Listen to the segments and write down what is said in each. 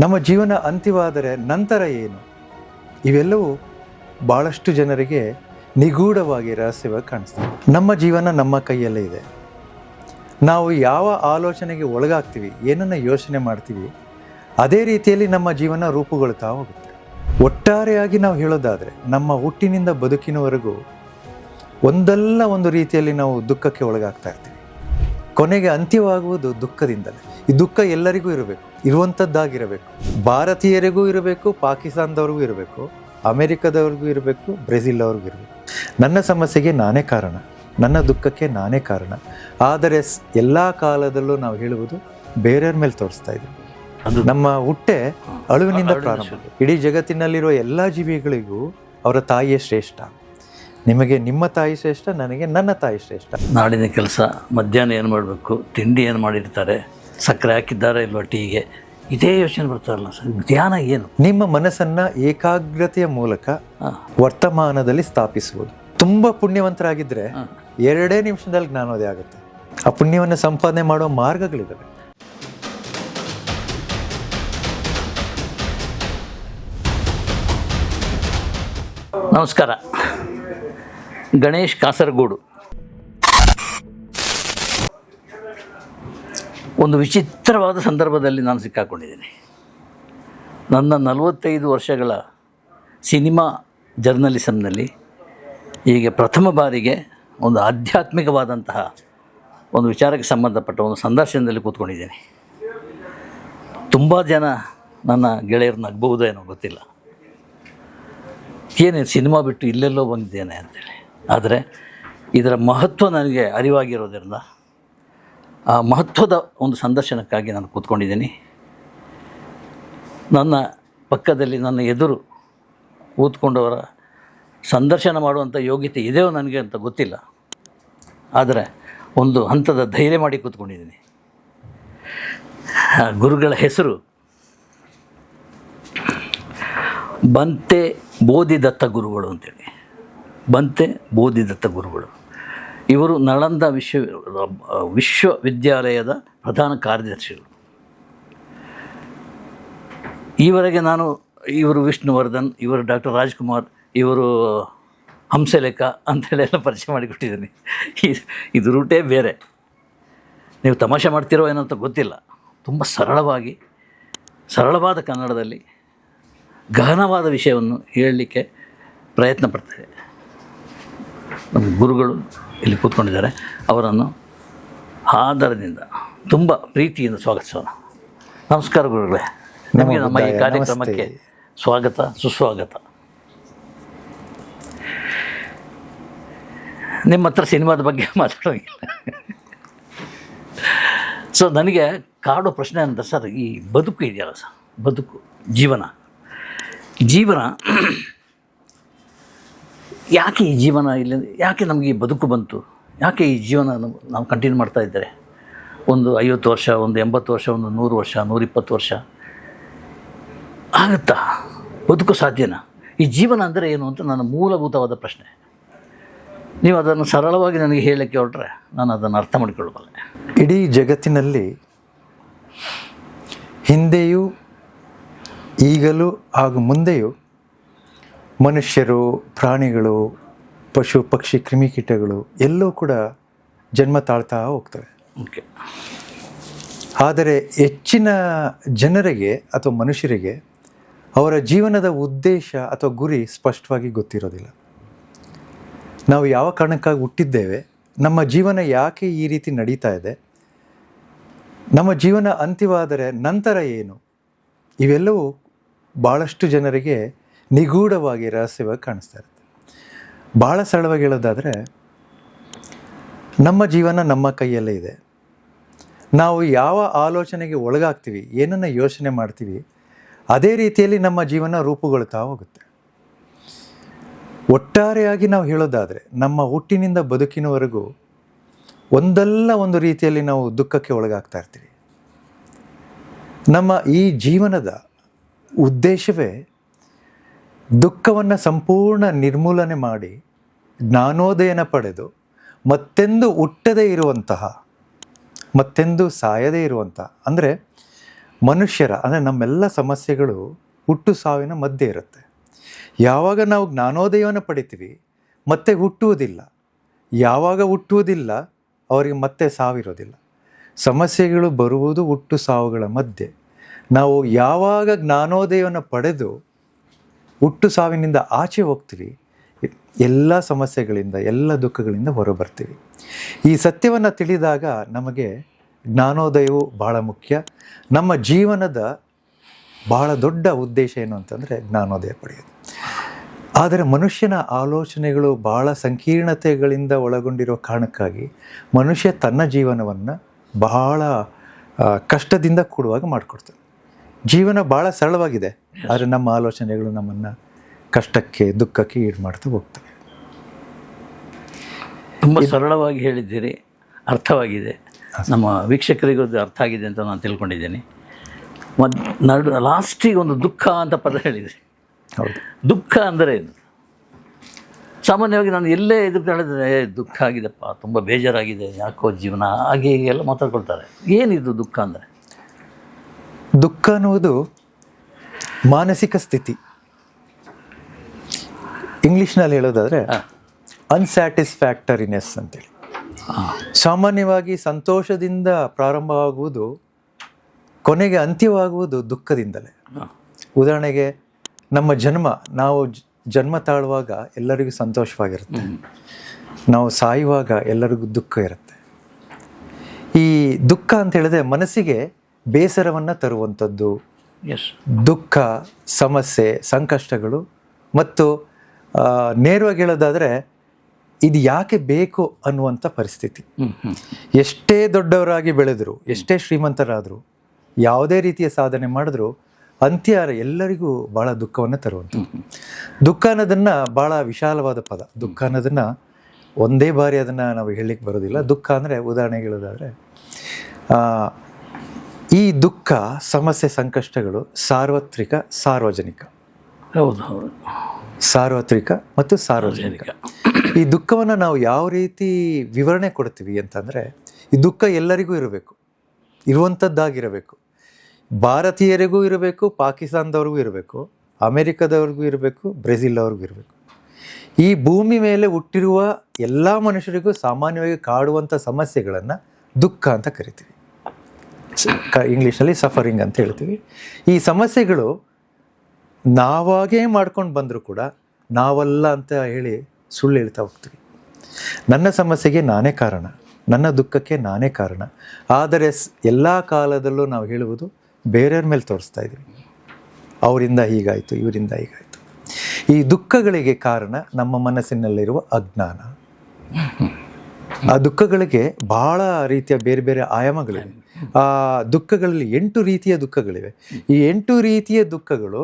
ನಮ್ಮ ಜೀವನ ಅಂತ್ಯವಾದರೆ ನಂತರ ಏನು? ಇವೆಲ್ಲವೂ ಭಾಳಷ್ಟು ಜನರಿಗೆ ನಿಗೂಢವಾಗಿ ರಹಸ್ಯವಾಗಿ ಕಾಣಿಸ್ತದೆ. ನಮ್ಮ ಜೀವನ ನಮ್ಮ ಕೈಯಲ್ಲೇ ಇದೆ. ನಾವು ಯಾವ ಆಲೋಚನೆಗೆ ಒಳಗಾಗ್ತೀವಿ, ಏನನ್ನು ಯೋಚನೆ ಮಾಡ್ತೀವಿ, ಅದೇ ರೀತಿಯಲ್ಲಿ ನಮ್ಮ ಜೀವನ ರೂಪುಗೊಳ್ತಾ ಹೋಗುತ್ತೆ. ಒಟ್ಟಾರೆಯಾಗಿ ನಾವು ಹೇಳೋದಾದರೆ ನಮ್ಮ ಹುಟ್ಟಿನಿಂದ ಬದುಕಿನವರೆಗೂ ಒಂದಲ್ಲ ಒಂದು ರೀತಿಯಲ್ಲಿ ನಾವು ದುಃಖಕ್ಕೆ ಒಳಗಾಗ್ತಾ ಇರ್ತೀವಿ. ಕೊನೆಗೆ ಅಂತ್ಯವಾಗುವುದು ದುಃಖದಿಂದಲೇ. ಈ ದುಃಖ ಎಲ್ಲರಿಗೂ ಇರಬೇಕು, ಇರುವಂಥದ್ದಾಗಿರಬೇಕು. ಭಾರತೀಯರಿಗೂ ಇರಬೇಕು, ಪಾಕಿಸ್ತಾನದವ್ರಿಗೂ ಇರಬೇಕು, ಅಮೆರಿಕದವ್ರಿಗೂ ಇರಬೇಕು, ಬ್ರೆಜಿಲ್ ಅವ್ರಿಗೂ ಇರಬೇಕು. ನನ್ನ ಸಮಸ್ಯೆಗೆ ನಾನೇ ಕಾರಣ, ನನ್ನ ದುಃಖಕ್ಕೆ ನಾನೇ ಕಾರಣ. ಆದರೆ ಎಲ್ಲ ಕಾಲದಲ್ಲೂ ನಾವು ಹೇಳುವುದು ಬೇರೆಯವ್ರ ಮೇಲೆ ತೋರಿಸ್ತಾ ಇದ್ದೀವಿ. ನಮ್ಮ ಹುಟ್ಟೆ ಅಳುವಿನಿಂದ ಪ್ರಾರಂಭ. ಇಡೀ ಜಗತ್ತಿನಲ್ಲಿರುವ ಎಲ್ಲ ಜೀವಿಗಳಿಗೂ ಅವರ ತಾಯಿಯೇ ಶ್ರೇಷ್ಠ. ನಿಮಗೆ ನಿಮ್ಮ ತಾಯಿ ಶ್ರೇಷ್ಠ, ನನಗೆ ನನ್ನ ತಾಯಿ ಶ್ರೇಷ್ಠ. ನಾಡಿನ ಕೆಲಸ, ಮಧ್ಯಾಹ್ನ ಏನು ಮಾಡಬೇಕು, ತಿಂಡಿ ಏನು ಮಾಡಿರ್ತಾರೆ, ಸಕ್ಕರೆ ಹಾಕಿದ್ದಾರೆ ಇಲ್ವಾ ಟೀಗೆ, ಇದೇ ಯೋಚನೆ ಬರ್ತಾರಲ್ಲ ಸರ್. ಧ್ಯಾನ ಏನು? ನಿಮ್ಮ ಮನಸ್ಸನ್ನು ಏಕಾಗ್ರತೆಯ ಮೂಲಕ ವರ್ತಮಾನದಲ್ಲಿ ಸ್ಥಾಪಿಸುವುದು. ತುಂಬ ಪುಣ್ಯವಂತರಾಗಿದ್ದರೆ 2 ನಿಮಿಷದಲ್ಲಿ ಜ್ಞಾನೋದಯ ಆಗುತ್ತೆ. ಆ ಪುಣ್ಯವನ್ನು ಸಂಪಾದನೆ ಮಾಡುವ ಮಾರ್ಗಗಳಿದ್ದಾವೆ. ನಮಸ್ಕಾರ. ಗಣೇಶ್ ಕಾಸರಗೋಡು. ಒಂದು ವಿಚಿತ್ರವಾದ ಸಂದರ್ಭದಲ್ಲಿ ನಾನು ಸಿಕ್ಕಾಕೊಂಡಿದ್ದೀನಿ. ನನ್ನ 45 ವರ್ಷಗಳ ಸಿನಿಮಾ ಜರ್ನಲಿಸಮ್ನಲ್ಲಿ ಈಗ ಪ್ರಥಮ ಬಾರಿಗೆ ಒಂದು ಆಧ್ಯಾತ್ಮಿಕವಾದಂತಹ ಒಂದು ವಿಚಾರಕ್ಕೆ ಸಂಬಂಧಪಟ್ಟ ಒಂದು ಸಂದರ್ಶನದಲ್ಲಿ ಕೂತ್ಕೊಂಡಿದ್ದೇನೆ. ತುಂಬ ಜನ ನನ್ನ ಗೆಳೆಯರು ನಗ್ಬಹುದೋ ಏನೋ ಗೊತ್ತಿಲ್ಲ, ಏನೇನು ಸಿನಿಮಾ ಬಿಟ್ಟು ಇಲ್ಲೆಲ್ಲೋ ಬಂದಿದ್ದೇನೆ ಅಂತೇಳಿ. ಆದರೆ ಇದರ ಮಹತ್ವ ನನಗೆ ಅರಿವಾಗಿರೋದ್ರಿಂದ ಆ ಮಹತ್ವದ ಒಂದು ಸಂದರ್ಶನಕ್ಕಾಗಿ ನಾನು ಕೂತ್ಕೊಂಡಿದ್ದೀನಿ. ನನ್ನ ಪಕ್ಕದಲ್ಲಿ, ನನ್ನ ಎದುರು ಕೂತ್ಕೊಂಡವರ ಸಂದರ್ಶನ ಮಾಡುವಂಥ ಯೋಗ್ಯತೆ ಇದೆಯೋ ನನಗೆ ಅಂತ ಗೊತ್ತಿಲ್ಲ, ಆದರೆ ಒಂದು ಹಂತದ ಧೈರ್ಯ ಮಾಡಿ ಕೂತ್ಕೊಂಡಿದ್ದೀನಿ. ಗುರುಗಳ ಹೆಸರು ಬಂತೆ ಬೋಧಿದತ್ತ ಗುರುಗಳು ಅಂತೇಳಿ. ಬಂತೆ ಬೋಧಿದತ್ತ ಗುರುಗಳು ಇವರು ನಳಂದ ವಿಶ್ವವಿದ್ಯಾಲಯದ ಪ್ರಧಾನ ಕಾರ್ಯದರ್ಶಿಗಳು. ಈವರೆಗೆ ನಾನು ಇವರು ವಿಷ್ಣುವರ್ಧನ್, ಇವರು ಡಾಕ್ಟರ್ ರಾಜ್ಕುಮಾರ್, ಇವರು ಹಂಸಲೇಖ ಅಂಥೇಳಿ ಎಲ್ಲ ಪರಿಚಯ ಮಾಡಿಕೊಟ್ಟಿದ್ದೀನಿ. ಇದು ರೂಟೇ ಬೇರೆ. ನೀವು ತಮಾಷೆ ಮಾಡ್ತಿರೋ ಏನೋ ಅಂತ ಗೊತ್ತಿಲ್ಲ. ತುಂಬ ಸರಳವಾದ ಕನ್ನಡದಲ್ಲಿ ಗಹನವಾದ ವಿಷಯವನ್ನು ಹೇಳಲಿಕ್ಕೆ ಪ್ರಯತ್ನ ಪಡ್ತೇವೆ. ನಮ್ಮ ಗುರುಗಳು ಇಲ್ಲಿ ಕೂತ್ಕೊಂಡಿದ್ದಾರೆ. ಅವರನ್ನು ಆದರದಿಂದ ತುಂಬ ಪ್ರೀತಿಯಿಂದ ಸ್ವಾಗತಿಸೋಣ. ನಮಸ್ಕಾರ ಗುರುಗಳೇ, ನಿಮಗೆ ನಮ್ಮ ಈ ಕಾರ್ಯಕ್ರಮಕ್ಕೆ ಸ್ವಾಗತ, ಸುಸ್ವಾಗತ. ನಿಮ್ಮ ಹತ್ರ ಸಿನಿಮಾದ ಬಗ್ಗೆ ಮಾತಾಡೋಂಗಿಲ್ಲ. ಸೊ ನನಗೆ ಕಾಡೋ ಪ್ರಶ್ನೆ ಅಂತ ಸರ್, ಈ ಬದುಕು ಇದೆಯಲ್ಲ ಸರ್, ಬದುಕು, ಜೀವನ ಯಾಕೆ ಈ ಜೀವನ ಇಲ್ಲ, ಯಾಕೆ ನಮಗೆ ಈ ಬದುಕು ಬಂತು, ಯಾಕೆ ಈ ಜೀವನ ನಾವು ಕಂಟಿನ್ಯೂ ಮಾಡ್ತಾ ಇದ್ದಾರೆ? ಒಂದು 50 ವರ್ಷ, ಒಂದು 80 ವರ್ಷ, ಒಂದು 100 ವರ್ಷ, 120 ವರ್ಷ ಆಗುತ್ತಾ? ಬದುಕು ಸಾಧ್ಯನಾ? ಈ ಜೀವನ ಅಂದರೆ ಏನು ಅಂತ ನನ್ನ ಮೂಲಭೂತವಾದ ಪ್ರಶ್ನೆ. ನೀವು ಅದನ್ನು ಸರಳವಾಗಿ ನನಗೆ ಹೇಳಕ್ಕೆ ಹೊರಟ್ರೆ ನಾನು ಅದನ್ನು ಅರ್ಥ ಮಾಡಿಕೊಳ್ಳಬಲ್ಲೆ. ಇಡೀ ಜಗತ್ತಿನಲ್ಲಿ ಹಿಂದೆಯೂ ಈಗಲೂ ಹಾಗೂ ಮುಂದೆಯೂ ಮನುಷ್ಯರು, ಪ್ರಾಣಿಗಳು, ಪಶು ಪಕ್ಷಿ, ಕ್ರಿಮಿಕೀಟಗಳು ಎಲ್ಲವೂ ಕೂಡ ಜನ್ಮ ತಾಳ್ತಾ ಹೋಗ್ತವೆ. ಓಕೆ. ಆದರೆ ಹೆಚ್ಚಿನ ಜನರಿಗೆ ಅಥವಾ ಮನುಷ್ಯರಿಗೆ ಅವರ ಜೀವನದ ಉದ್ದೇಶ ಅಥವಾ ಗುರಿ ಸ್ಪಷ್ಟವಾಗಿ ಗೊತ್ತಿರೋದಿಲ್ಲ. ನಾವು ಯಾವ ಕಾರಣಕ್ಕಾಗಿ ಹುಟ್ಟಿದ್ದೇವೆ, ನಮ್ಮ ಜೀವನ ಯಾಕೆ ಈ ರೀತಿ ನಡೀತಾ ಇದೆ, ನಮ್ಮ ಜೀವನ ಅಂತ್ಯವಾದರೆ ನಂತರ ಏನು? ಇವೆಲ್ಲವೂ ಭಾಳಷ್ಟು ಜನರಿಗೆ ನಿಗೂಢವಾಗಿ ರಹಸ್ಯವಾಗಿ ಕಾಣಿಸ್ತಾ ಇರುತ್ತೆ. ಭಾಳ ಸರಳವಾಗಿ ಹೇಳೋದಾದರೆ, ನಮ್ಮ ಜೀವನ ನಮ್ಮ ಕೈಯಲ್ಲೇ ಇದೆ. ನಾವು ಯಾವ ಆಲೋಚನೆಗೆ ಒಳಗಾಗ್ತೀವಿ, ಏನನ್ನು ಯೋಚನೆ ಮಾಡ್ತೀವಿ, ಅದೇ ರೀತಿಯಲ್ಲಿ ನಮ್ಮ ಜೀವನ ರೂಪುಗೊಳ್ತಾ ಹೋಗುತ್ತೆ. ಒಟ್ಟಾರೆಯಾಗಿ ನಾವು ಹೇಳೋದಾದರೆ ನಮ್ಮ ಹುಟ್ಟಿನಿಂದ ಬದುಕಿನವರೆಗೂ ಒಂದಲ್ಲ ಒಂದು ರೀತಿಯಲ್ಲಿ ನಾವು ದುಃಖಕ್ಕೆ ಒಳಗಾಗ್ತಾ ಇರ್ತೀವಿ. ನಮ್ಮ ಈ ಜೀವನದ ಉದ್ದೇಶವೇ ದುಃಖವನ್ನು ಸಂಪೂರ್ಣ ನಿರ್ಮೂಲನೆ ಮಾಡಿ ಜ್ಞಾನೋದಯನ ಪಡೆದು ಮತ್ತೆಂದು ಹುಟ್ಟದೇ ಇರುವಂತಹ, ಮತ್ತೆಂದು ಸಾಯದೇ ಇರುವಂತಹ, ಅಂದರೆ ಮನುಷ್ಯರ ಅಂದರೆ ನಮ್ಮೆಲ್ಲ ಸಮಸ್ಯೆಗಳು ಹುಟ್ಟು ಸಾವಿನ ಮಧ್ಯೆ ಇರುತ್ತೆ. ಯಾವಾಗ ನಾವು ಜ್ಞಾನೋದಯವನ್ನು ಪಡಿತೀವಿ ಮತ್ತೆ ಹುಟ್ಟುವುದಿಲ್ಲ, ಯಾವಾಗ ಹುಟ್ಟುವುದಿಲ್ಲ ಅವರಿಗೆ ಮತ್ತೆ ಸಾವಿರೋದಿಲ್ಲ. ಸಮಸ್ಯೆಗಳು ಬರುವುದು ಹುಟ್ಟು ಸಾವುಗಳ ಮಧ್ಯೆ. ನಾವು ಯಾವಾಗ ಜ್ಞಾನೋದಯವನ್ನು ಪಡೆದು ಹುಟ್ಟು ಸಾವಿನಿಂದ ಆಚೆ ಹೋಗ್ತೀವಿ, ಎಲ್ಲ ಸಮಸ್ಯೆಗಳಿಂದ ಎಲ್ಲ ದುಃಖಗಳಿಂದ ಹೊರಬರ್ತೀವಿ. ಈ ಸತ್ಯವನ್ನು ತಿಳಿದಾಗ ನಮಗೆ ಜ್ಞಾನೋದಯವು ಬಹಳ ಮುಖ್ಯ. ನಮ್ಮ ಜೀವನದ ಬಹಳ ದೊಡ್ಡ ಉದ್ದೇಶ ಏನು ಅಂತಂದರೆ ಜ್ಞಾನೋದಯ ಪಡೆಯೋದು. ಆದರೆ ಮನುಷ್ಯನ ಆಲೋಚನೆಗಳು ಬಹಳ ಸಂಕೀರ್ಣತೆಗಳಿಂದ ಒಳಗೊಂಡಿರೋ ಕಾರಣಕ್ಕಾಗಿ ಮನುಷ್ಯ ತನ್ನ ಜೀವನವನ್ನು ಬಹಳ ಕಷ್ಟದಿಂದ ಕೂಡುವಾಗ ಮಾಡಿಕೊಡ್ತಾನೆ. ಜೀವನ ಭಾಳ ಸರಳವಾಗಿದೆ, ಆದರೆ ನಮ್ಮ ಆಲೋಚನೆಗಳು ನಮ್ಮನ್ನು ಕಷ್ಟಕ್ಕೆ ದುಃಖಕ್ಕೆ ಈಡು ಮಾಡ್ತಾ ಹೋಗ್ತವೆ. ತುಂಬ ಸರಳವಾಗಿ ಹೇಳಿದ್ದೀರಿ, ಅರ್ಥವಾಗಿದೆ. ನಮ್ಮ ವೀಕ್ಷಕರಿಗೂ ಅದು ಅರ್ಥ ಆಗಿದೆ ಅಂತ ನಾನು ತಿಳ್ಕೊಂಡಿದ್ದೇನೆ. ಲಾಸ್ಟಿಗೆ ಒಂದು ದುಃಖ ಅಂತ ಪದ ಹೇಳಿದ್ರಿ. ಹೌದು, ದುಃಖ ಅಂದರೆ ಏನು? ಸಾಮಾನ್ಯವಾಗಿ ನಾನು ಎಲ್ಲೇ ಇದಕ್ಕೆ ಹೇಳಿದ್ರೆ ದುಃಖ ಆಗಿದೆಪ್ಪ, ತುಂಬ ಬೇಜಾರಾಗಿದೆ, ಯಾಕೋ ಜೀವನ ಹಾಗೆ ಹೀಗೆ ಎಲ್ಲ ಮಾತಾಡ್ಕೊಳ್ತಾರೆ. ಏನಿದು ದುಃಖ ಅಂದರೆ? ದುಃಖ ಅನ್ನುವುದು ಮಾನಸಿಕ ಸ್ಥಿತಿ. ಇಂಗ್ಲೀಷ್ನಲ್ಲಿ ಹೇಳೋದಾದರೆ ಅನ್ಸ್ಯಾಟಿಸ್ಫ್ಯಾಕ್ಟರಿನೆಸ್ ಅಂತೇಳಿ. ಸಾಮಾನ್ಯವಾಗಿ ಸಂತೋಷದಿಂದ ಪ್ರಾರಂಭವಾಗುವುದು ಕೊನೆಗೆ ಅಂತ್ಯವಾಗುವುದು ದುಃಖದಿಂದಲೇ. ಉದಾಹರಣೆಗೆ ನಮ್ಮ ಜನ್ಮ, ನಾವು ಜನ್ಮ ತಾಳುವಾಗ ಎಲ್ಲರಿಗೂ ಸಂತೋಷವಾಗಿರುತ್ತೆ, ನಾವು ಸಾಯುವಾಗ ಎಲ್ಲರಿಗೂ ದುಃಖ ಇರುತ್ತೆ. ಈ ದುಃಖ ಅಂತ ಹೇಳಿದ್ರೆ ಮನಸ್ಸಿಗೆ ಬೇಸರವನ್ನು ತರುವಂಥದ್ದು. ದುಃಖ, ಸಮಸ್ಯೆ, ಸಂಕಷ್ಟಗಳು ಮತ್ತು ನೇರವಾಗಿ ಹೇಳೋದಾದರೆ ಇದು ಯಾಕೆ ಬೇಕು ಅನ್ನುವಂಥ ಪರಿಸ್ಥಿತಿ. ಎಷ್ಟೇ ದೊಡ್ಡವರಾಗಿ ಬೆಳೆದರು, ಎಷ್ಟೇ ಶ್ರೀಮಂತರಾದರು, ಯಾವುದೇ ರೀತಿಯ ಸಾಧನೆ ಮಾಡಿದ್ರು ಅಂತ್ಯ ಎಲ್ಲರಿಗೂ ಭಾಳ ದುಃಖವನ್ನು ತರುವಂಥದ್ದು. ದುಃಖ ಅನ್ನೋದನ್ನು ಭಾಳ ವಿಶಾಲವಾದ ಪದ. ದುಃಖ ಅನ್ನೋದನ್ನು ಒಂದೇ ಬಾರಿ ಅದನ್ನು ನಾವು ಹೇಳಲಿಕ್ಕೆ ಬರೋದಿಲ್ಲ. ದುಃಖ ಅಂದರೆ ಉದಾಹರಣೆಗೆ ಹೇಳೋದಾದರೆ ಈ ದುಃಖ, ಸಮಸ್ಯೆ, ಸಂಕಷ್ಟಗಳು ಸಾರ್ವತ್ರಿಕ, ಸಾರ್ವಜನಿಕ. ಹೌದು ಹೌದು, ಸಾರ್ವತ್ರಿಕ ಮತ್ತು ಸಾರ್ವಜನಿಕ. ಈ ದುಃಖವನ್ನು ನಾವು ಯಾವ ರೀತಿ ವಿವರಣೆ ಕೊಡ್ತೀವಿ ಅಂತಂದರೆ, ಈ ದುಃಖ ಎಲ್ಲರಿಗೂ ಇರಬೇಕು, ಇರುವಂಥದ್ದಾಗಿರಬೇಕು. ಭಾರತೀಯರಿಗೂ ಇರಬೇಕು, ಪಾಕಿಸ್ತಾನದವ್ರಿಗೂ ಇರಬೇಕು, ಅಮೇರಿಕಾದವ್ರಿಗೂ ಇರಬೇಕು, ಬ್ರೆಜಿಲ್ ಅವ್ರಿಗೂ ಇರಬೇಕು. ಈ ಭೂಮಿ ಮೇಲೆ ಹುಟ್ಟಿರುವ ಎಲ್ಲ ಮನುಷ್ಯರಿಗೂ ಸಾಮಾನ್ಯವಾಗಿ ಕಾಡುವಂಥ ಸಮಸ್ಯೆಗಳನ್ನು ದುಃಖ ಅಂತ ಕರಿತೀವಿ. ಇಂಗ್ಲೀಷಲ್ಲಿ ಸಫರಿಂಗ್ ಅಂತ ಹೇಳ್ತೀವಿ. ಈ ಸಮಸ್ಯೆಗಳು ನಾವಾಗೇ ಮಾಡ್ಕೊಂಡು ಬಂದರೂ ಕೂಡ ನಾವಲ್ಲ ಅಂತ ಹೇಳಿ ಸುಳ್ಳು ಹೇಳ್ತಾ ಹೋಗ್ತೀವಿ. ನನ್ನ ಸಮಸ್ಯೆಗೆ ನಾನೇ ಕಾರಣ, ನನ್ನ ದುಃಖಕ್ಕೆ ನಾನೇ ಕಾರಣ. ಆದರೆ ಎಲ್ಲ ಕಾಲದಲ್ಲೂ ನಾವು ಹೇಳುವುದು ಬೇರೆಯವ್ರ ಮೇಲೆ ತೋರಿಸ್ತಾ ಇದ್ದೀವಿ. ಅವರಿಂದ ಹೀಗಾಯಿತು, ಇವರಿಂದ ಹೀಗಾಯಿತು. ಈ ದುಃಖಗಳಿಗೆ ಕಾರಣ ನಮ್ಮ ಮನಸ್ಸಿನಲ್ಲಿರುವ ಅಜ್ಞಾನ. ಆ ದುಃಖಗಳಿಗೆ ಭಾಳ ರೀತಿಯ ಬೇರೆ ಬೇರೆ ಆಯಾಮಗಳಿವೆ. ಆ ದುಃಖಗಳಲ್ಲಿ 8 ರೀತಿಯ ದುಃಖಗಳಿವೆ. ಈ 8 ರೀತಿಯ ದುಃಖಗಳು